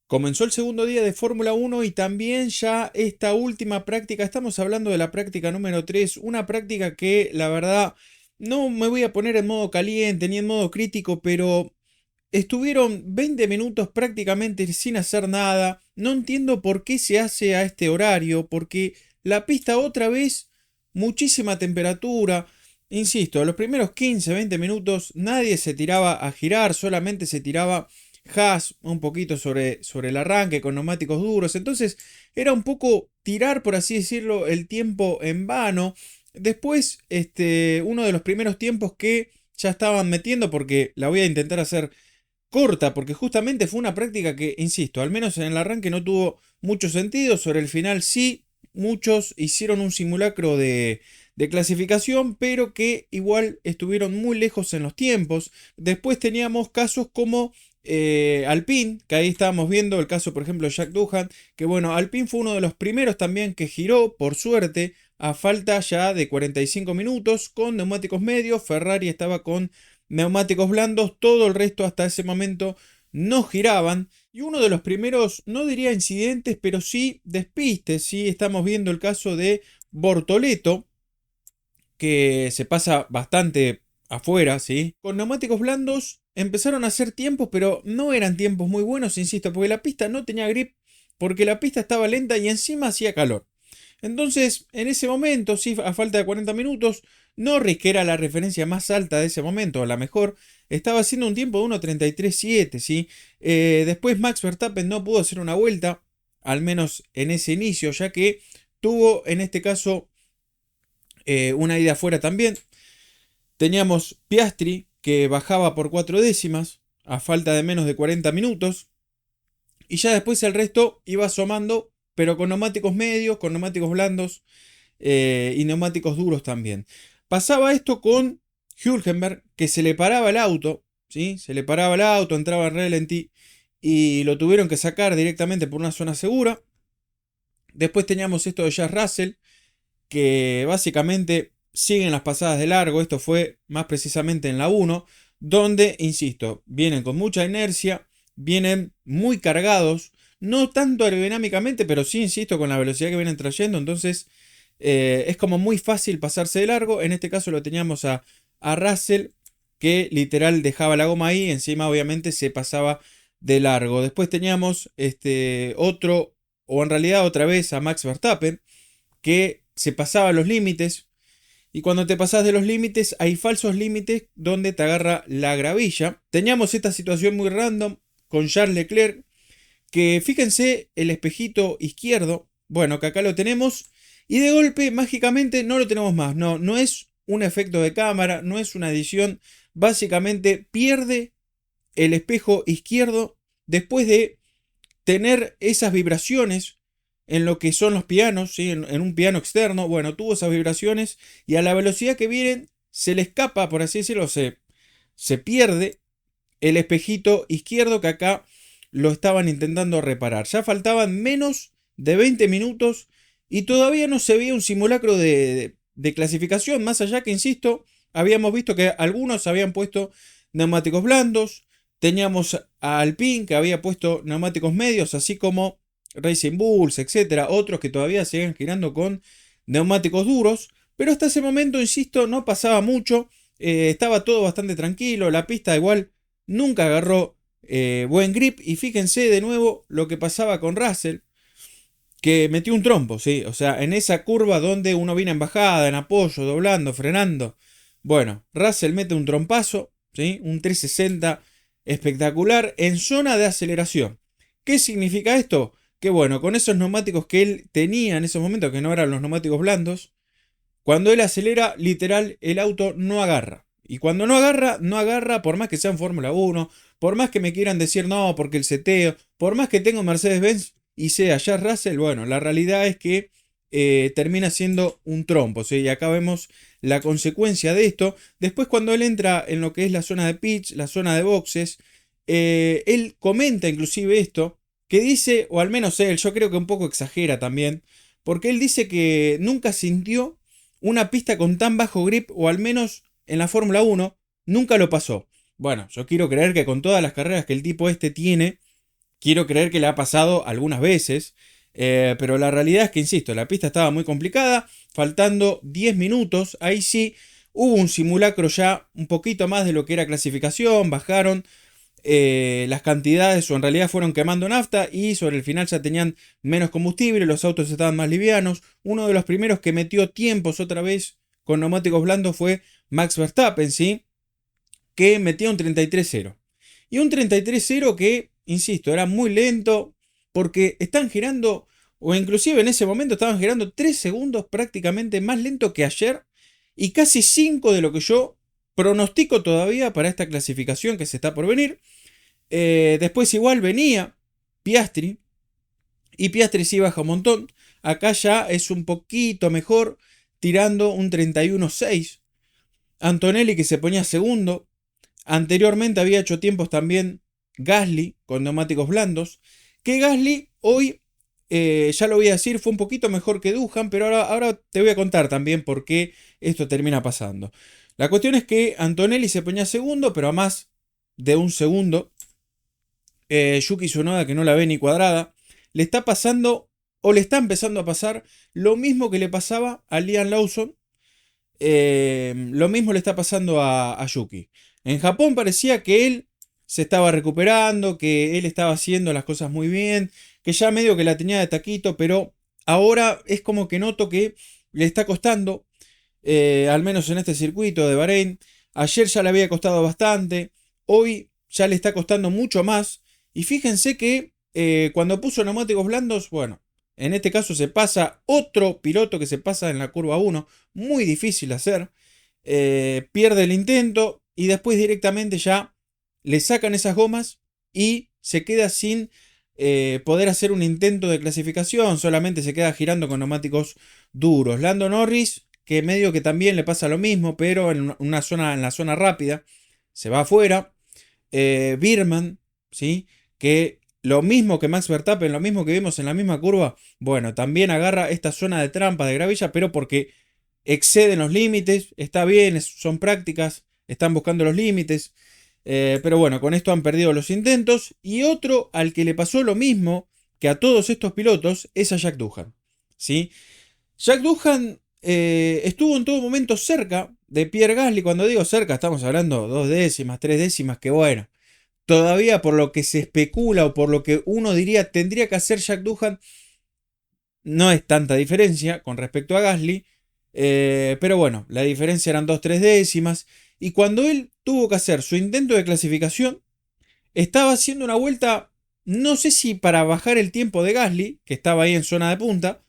Comenzó el segundo día de Fórmula Uno y también ya esta última práctica, estamos hablando de la práctica número 3, una práctica que la verdad no me voy a poner en modo caliente ni en modo crítico, pero estuvieron 20 minutos prácticamente sin hacer nada. No entiendo por qué se hace a este horario, porque la pista otra vez, muchísima temperatura. Insisto, los primeros 15, 20 minutos nadie se tiraba a girar, solamente se tiraba Haas un poquito sobre el arranque con neumáticos duros. Entonces era un poco tirar, por así decirlo, el tiempo en vano. Después, uno de los primeros tiempos que ya estaban metiendo, porque la voy a intentar hacer corta, porque justamente fue una práctica que, insisto, al menos en el arranque no tuvo mucho sentido, sobre el final sí, muchos hicieron un simulacro de clasificación, pero que igual estuvieron muy lejos en los tiempos. Después teníamos casos como Alpine, que ahí estábamos viendo el caso, por ejemplo, de Jack Doohan, que bueno, Alpine fue uno de los primeros también que giró, por suerte, a falta ya de 45 minutos, con neumáticos medios. Ferrari estaba con neumáticos blandos, todo el resto hasta ese momento no giraban. Y uno de los primeros, no diría incidentes, pero sí despistes, sí estamos viendo el caso de Bortoleto, que se pasa bastante afuera, ¿sí? Con neumáticos blandos empezaron a hacer tiempos, pero no eran tiempos muy buenos, insisto, porque la pista no tenía grip, porque la pista estaba lenta y encima hacía calor. Entonces, en ese momento, sí, a falta de 40 minutos, Norris, que era la referencia más alta de ese momento, a la mejor, estaba haciendo un tiempo de 1.33.7, ¿sí? Después Max Verstappen no pudo hacer una vuelta, al menos en ese inicio, ya que tuvo en este caso una ida afuera también. Teníamos Piastri, que bajaba por 4 décimas, a falta de menos de 40 minutos. Y ya después el resto iba asomando, pero con neumáticos medios, con neumáticos blandos y neumáticos duros también. Pasaba esto con Hülkenberg, que se le paraba el auto, ¿sí? Se le paraba el auto, entraba en ralentí y lo tuvieron que sacar directamente por una zona segura. Después teníamos esto de Jazz Russell, que básicamente siguen las pasadas de largo. Esto fue más precisamente en la 1, donde, insisto, vienen con mucha inercia, vienen muy cargados, no tanto aerodinámicamente, pero sí, insisto, con la velocidad que vienen trayendo. Entonces, es como muy fácil pasarse de largo. En este caso lo teníamos a Russell, que literal dejaba la goma ahí, encima obviamente se pasaba de largo. Después teníamos otro, o en realidad otra vez a Max Verstappen, que se pasaba los límites. Y cuando te pasas de los límites, hay falsos límites donde te agarra la gravilla. Teníamos esta situación muy random con Charles Leclerc, que fíjense el espejito izquierdo, bueno, que acá lo tenemos, y de golpe, mágicamente, no lo tenemos más. No, no es un efecto de cámara, no es una edición. Básicamente pierde el espejo izquierdo después de tener esas vibraciones en lo que son los pianos, ¿sí? En un piano externo. Bueno, tuvo esas vibraciones y a la velocidad que vienen se le escapa, por así decirlo, se pierde el espejito izquierdo, que acá lo estaban intentando reparar. Ya faltaban menos de 20 minutos y todavía no se veía un simulacro de clasificación, más allá que, insisto, habíamos visto que algunos habían puesto neumáticos blandos. Teníamos a Alpine, que había puesto neumáticos medios, así como Racing Bulls, etcétera, otros que todavía siguen girando con neumáticos duros. Pero hasta ese momento, insisto, no pasaba mucho. Estaba todo bastante tranquilo. La pista igual nunca agarró buen grip. Y fíjense de nuevo lo que pasaba con Russell, que metió un trompo, ¿sí? O sea, en esa curva donde uno viene en bajada, en apoyo, doblando, frenando. Bueno, Russell mete un trompazo, ¿sí? Un 360 espectacular en zona de aceleración. ¿Qué significa esto? Que bueno, con esos neumáticos que él tenía en esos momentos, que no eran los neumáticos blandos, cuando él acelera, literal, el auto no agarra. Y cuando no agarra, no agarra, por más que sea en Fórmula 1, por más que me quieran decir no, porque el seteo, por más que tengo Mercedes-Benz y sea Jazz Russell, bueno, la realidad es que termina siendo un trompo, ¿sí? Y acá vemos la consecuencia de esto. Después, cuando él entra en lo que es la zona de pitch, la zona de boxes, él comenta inclusive esto, que dice, o al menos él, yo creo que un poco exagera también, porque él dice que nunca sintió una pista con tan bajo grip, o al menos en la Fórmula 1, nunca lo pasó. Bueno, yo quiero creer que con todas las carreras que el tipo este tiene, quiero creer que le ha pasado algunas veces, pero la realidad es que, insisto, la pista estaba muy complicada, faltando 10 minutos, ahí sí hubo un simulacro ya un poquito más de lo que era clasificación, bajaron las cantidades o en realidad fueron quemando nafta y sobre el final ya tenían menos combustible, los autos estaban más livianos. Uno de los primeros que metió tiempos otra vez con neumáticos blandos fue Max Verstappen, ¿sí? Que metía un 33.0. Y un 33.0 que, insisto, era muy lento porque están girando, o inclusive en ese momento estaban girando 3 segundos prácticamente más lento que ayer y casi 5 de lo que yo pronostico todavía para esta clasificación que se está por venir. Después igual venía Piastri y Piastri sí baja un montón. Acá ya es un poquito mejor, tirando un 31.6. Antonelli que se ponía segundo. Anteriormente había hecho tiempos también Gasly con neumáticos blandos. Que Gasly hoy, ya lo voy a decir, fue un poquito mejor que Duhan, pero ahora te voy a contar también por qué esto termina pasando. La cuestión es que Antonelli se ponía segundo, pero a más de un segundo. Yuki Tsunoda, que no la ve ni cuadrada, le está pasando o le está empezando a pasar lo mismo que le pasaba a Liam Lawson. Lo mismo le está pasando a Yuki. En Japón parecía que él se estaba recuperando, que él estaba haciendo las cosas muy bien, que ya medio que la tenía de taquito, pero ahora es como que noto que le está costando, al menos en este circuito de Bahrein. Ayer ya le había costado bastante, hoy ya le está costando mucho más. Y fíjense que cuando puso neumáticos blandos, bueno, en este caso se pasa otro piloto que se pasa en la curva 1, muy difícil de hacer. Pierde el intento y después directamente ya le sacan esas gomas y se queda sin poder hacer un intento de clasificación, solamente se queda girando con neumáticos duros. Lando Norris, que medio que también le pasa lo mismo, pero en una zona, en la zona rápida, se va afuera. Birman, ¿sí? Que lo mismo que Max Verstappen, lo mismo que vimos en la misma curva, bueno, también agarra esta zona de trampa de gravilla, pero porque exceden los límites, está bien, son prácticas, están buscando los límites, pero bueno, con esto han perdido los intentos. Y otro al que le pasó lo mismo que a todos estos pilotos es a Jack Doohan, ¿sí? Jack Doohan estuvo en todo momento cerca de Pierre Gasly. Cuando digo cerca, estamos hablando 2 décimas, 3 décimas, que bueno, todavía por lo que se especula o por lo que uno diría tendría que hacer Jack Doohan, no es tanta diferencia con respecto a Gasly, pero bueno, la diferencia eran 2, 3 décimas. Y cuando él tuvo que hacer su intento de clasificación, estaba haciendo una vuelta, no sé si para bajar el tiempo de Gasly, que estaba ahí en zona de punta,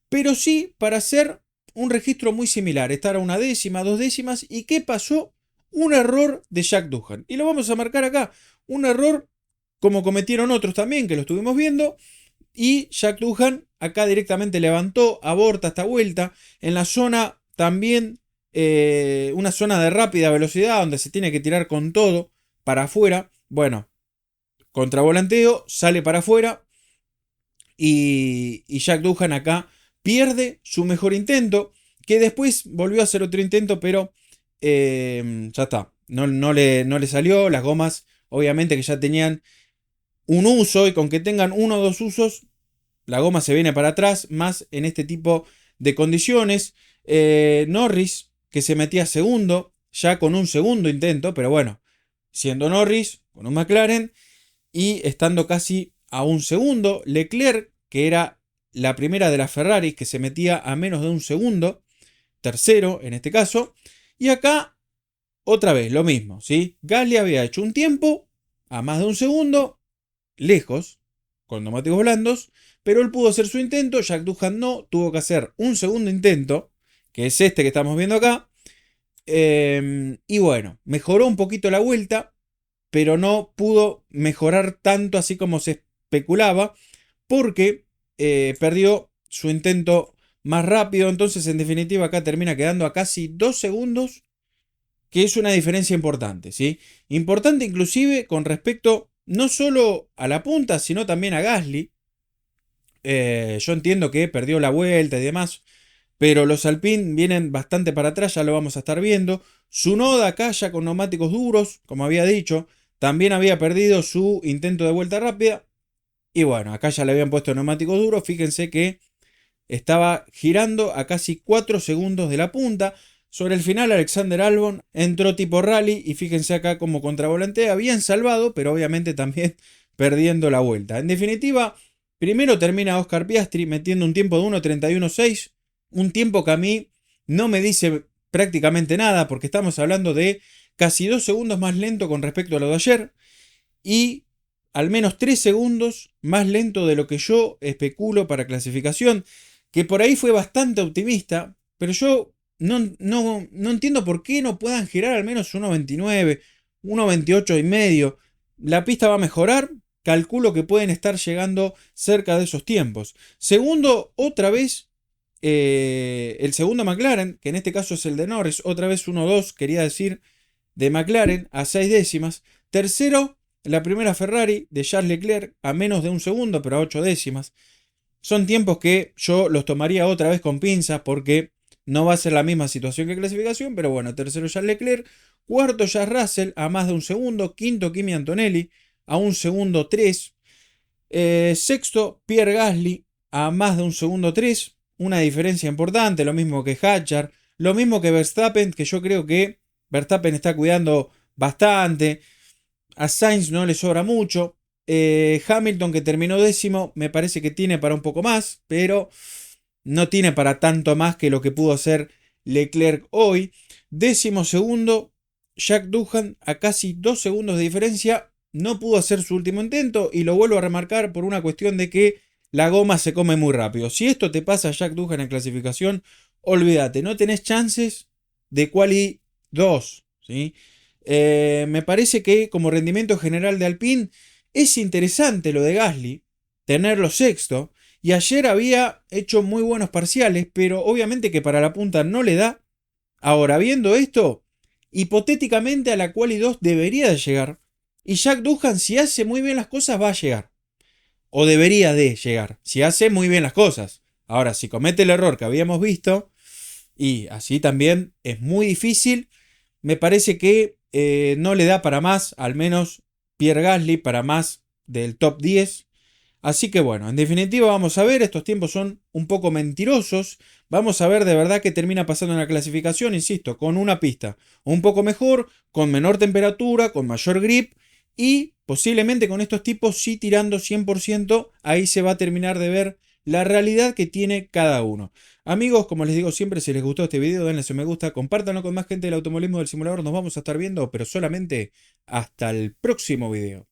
pero sí para hacer un registro muy similar, estar a 1 décima, 2 décimas. ¿Y qué pasó? Un error de Jack Doohan. Y lo vamos a marcar acá. Un error como cometieron otros también, que lo estuvimos viendo. Y Jack Doohan acá directamente levantó, aborta esta vuelta. En la zona también, una zona de rápida velocidad, donde se tiene que tirar con todo para afuera. Bueno, contravolanteo, sale para afuera. Y Jack Doohan acá pierde su mejor intento, que después volvió a hacer otro intento, pero ya está, no le salió. Las gomas obviamente que ya tenían un uso, y con que tengan 1 o 2 usos, la goma se viene para atrás, más en este tipo de condiciones. Norris, que se metía segundo, ya con un segundo intento, pero bueno, siendo Norris, con un McLaren, y estando casi a un segundo. Leclerc, que era la primera de las Ferraris, que se metía a menos de un segundo, tercero en este caso. Y acá, otra vez, lo mismo, ¿sí? Gasly había hecho un tiempo a más de un segundo, lejos, con neumáticos blandos, pero él pudo hacer su intento. Jack Doohan no, tuvo que hacer un segundo intento, que es este que estamos viendo acá. Y bueno, mejoró un poquito la vuelta, pero no pudo mejorar tanto así como se especulaba, porque perdió su intento más rápido. Entonces, en definitiva, acá termina quedando a casi 2 segundos, que es una diferencia importante, ¿sí? Importante inclusive con respecto no solo a la punta, sino también a Gasly. Yo entiendo que perdió la vuelta y demás, pero los Alpine vienen bastante para atrás, ya lo vamos a estar viendo. Tsunoda acá ya con neumáticos duros, como había dicho, también había perdido su intento de vuelta rápida. Y bueno, acá ya le habían puesto neumáticos duros. Fíjense que estaba girando a casi 4 segundos de la punta. Sobre el final Alexander Albon entró tipo rally y fíjense acá como contravolantea, bien salvado, pero obviamente también perdiendo la vuelta. En definitiva, primero termina Oscar Piastri metiendo un tiempo de 1.31.6, un tiempo que a mí no me dice prácticamente nada porque estamos hablando de casi 2 segundos más lento con respecto a lo de ayer y al menos 3 segundos más lento de lo que yo especulo para clasificación, que por ahí fue bastante optimista, pero yo no entiendo por qué no puedan girar al menos 1.29, 1.28 y medio. La pista va a mejorar, calculo que pueden estar llegando cerca de esos tiempos. Segundo, otra vez, el segundo McLaren, que en este caso es el de Norris, otra vez 1.2, quería decir, de McLaren a 6 décimas. Tercero, la primera Ferrari de Charles Leclerc a menos de un segundo, pero a 8 décimas. Son tiempos que yo los tomaría otra vez con pinzas porque no va a ser la misma situación que clasificación, pero bueno, tercero Charles Leclerc, cuarto ya Russell a más de un segundo, quinto Kimi Antonelli a un segundo 3, sexto Pierre Gasly a más de un segundo 3, una diferencia importante, lo mismo que Hatchar, lo mismo que Verstappen, que yo creo que Verstappen está cuidando bastante. A Sainz no le sobra mucho. Hamilton, que terminó décimo, me parece que tiene para un poco más, pero no tiene para tanto más que lo que pudo hacer Leclerc hoy. Décimo segundo, Jack Doohan a casi 2 segundos de diferencia. No pudo hacer su último intento y lo vuelvo a remarcar por una cuestión de que la goma se come muy rápido. Si esto te pasa a Jack Doohan en clasificación, olvídate, no tenés chances de quali 2, ¿sí? Me parece que como rendimiento general de Alpine es interesante lo de Gasly, tenerlo sexto, y ayer había hecho muy buenos parciales, pero obviamente que para la punta no le da. Ahora, viendo esto, hipotéticamente a la quali 2 debería de llegar, y Jack Doohan si hace muy bien las cosas va a llegar, o debería de llegar, si hace muy bien las cosas. Ahora, si comete el error que habíamos visto, y así también es muy difícil, me parece que no le da para más, al menos Pierre Gasly, para más del top 10. Así que bueno, en definitiva vamos a ver, estos tiempos son un poco mentirosos. Vamos a ver de verdad qué termina pasando en la clasificación, insisto, con una pista un poco mejor, con menor temperatura, con mayor grip y posiblemente con estos tipos sí tirando 100%, ahí se va a terminar de ver la realidad que tiene cada uno. Amigos, como les digo siempre, si les gustó este video, denle su me gusta, compártanlo con más gente del automovilismo del simulador, nos vamos a estar viendo, pero solamente hasta el próximo video.